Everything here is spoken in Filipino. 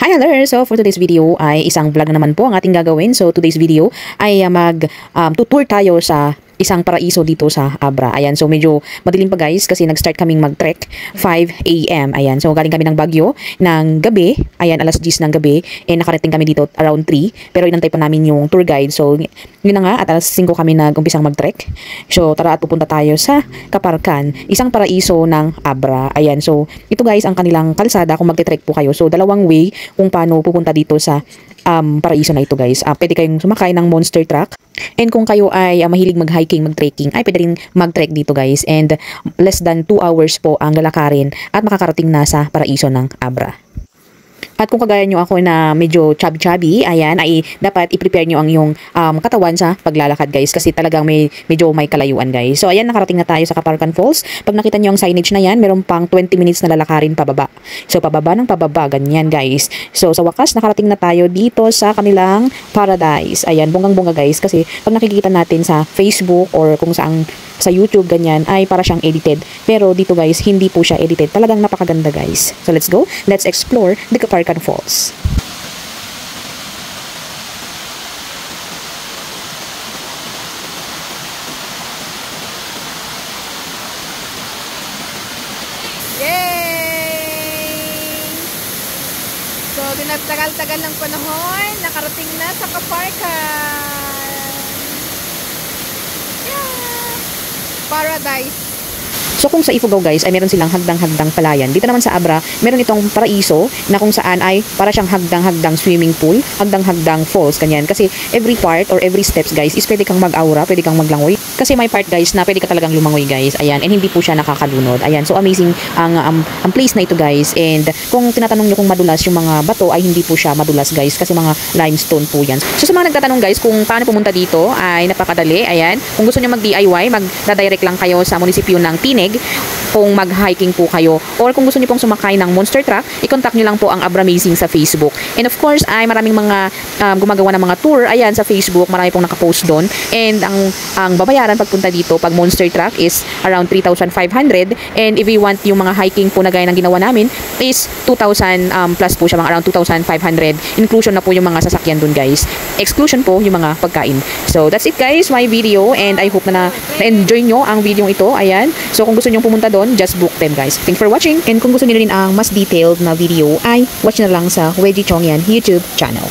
Hi there! So for today's video ay isang vlog na naman po ang ating gagawin. So today's video ay tutour tayo sa isang paraiso dito sa Abra. Ayan, so medyo madilim pa guys kasi nag-start kaming mag-trek 5 AM. Ayan, so galing kami ng Baguio ng gabi. Ayan, alas 10 ng gabi. And nakarating kami dito around 3. Pero inantay pa namin yung tour guide. So yun na nga, at alas 5 kami nag-umpisang mag-trek. So tara at pupunta tayo sa Kaparkan, isang paraiso ng Abra. Ayan, so ito guys ang kanilang kalsada kung magte-trek po kayo. So dalawang way kung paano pupunta dito sa paraiso na ito guys. Pwede kayong sumakay ng monster truck. And kung kayo ay mahilig mag-hiking, mag-trekking, ay pwede rin mag-trek dito guys. And less than 2 hours po ang lalakarin at makakarating na sa paraiso ng Abra. At kung kagaya nyo ako na medyo chubby-chubby, ayan, ay dapat i-prepare nyo ang iyong katawan sa paglalakad guys. Kasi talagang medyo may kalayuan guys. So ayan, nakarating na tayo sa Kaparkan Falls. Pag nakita nyo ang signage na yan, meron pang 20 minutes na lalakarin pababa. So pababa ng pababa, ganyan guys. So sa wakas, nakarating na tayo dito sa kanilang paradise. Ayan, bonggang-bongga guys. Kasi pag nakikita natin sa Facebook or kung saan sa YouTube, ganyan, ay para siyang edited. Pero dito guys, hindi po siya edited. Talagang napakaganda guys. So let's go. Let's explore the Kaparkan Falls. Yay! So, dinatagal-tagal ng panahon, nakarating na sa Kaparkan. Yeah! Paradise. So kung sa Ifugao guys ay meron silang hagdang-hagdang palayan. Dito naman sa Abra, meron itong paraiso na kung saan ay para siyang hagdang-hagdang swimming pool, hagdang-hagdang falls, kanyan. Kasi every part or every steps guys is pwede kang mag-aura, pwede kang maglangoy. Kasi may part guys na pwede ka talagang lumangoy guys. Ayan, and hindi po siya nakakalunod. Ayan, so amazing ang place na ito guys. And kung tinatanong nyo kung madulas yung mga bato ay hindi po siya madulas guys kasi mga limestone po yan. So sa mga nagtatanong guys kung paano pumunta dito ay napakadali. Ayan, kung gusto nyo mag-DIY, magdadirect lang kayo sa munisipyo ng Tinig kung mag-hiking po kayo, or kung gusto niyo pong sumakay ng monster truck, i-contact niyo lang po ang Abramazing sa Facebook. And of course, ay maraming mga gumagawa ng mga tour, ayan, sa Facebook, marami pong nakapost doon. And ang babayaran pagpunta dito, pag monster truck is around 3,500, and if you want yung mga hiking po na gaya ng ginawa namin, is 2,000 plus po siya, mga around 2,500. Inclusion na po yung mga sasakyan doon guys. Exclusion po yung mga pagkain. So that's it guys, my video, and I hope na na-enjoy nyo ang video ito. Ayan, so kung gusto nyo pumunta doon, just book them guys. Thanks for watching, and kung gusto niyo rin ang mas detailed na video ay watch na lang sa Wedgie Chongyan YouTube channel.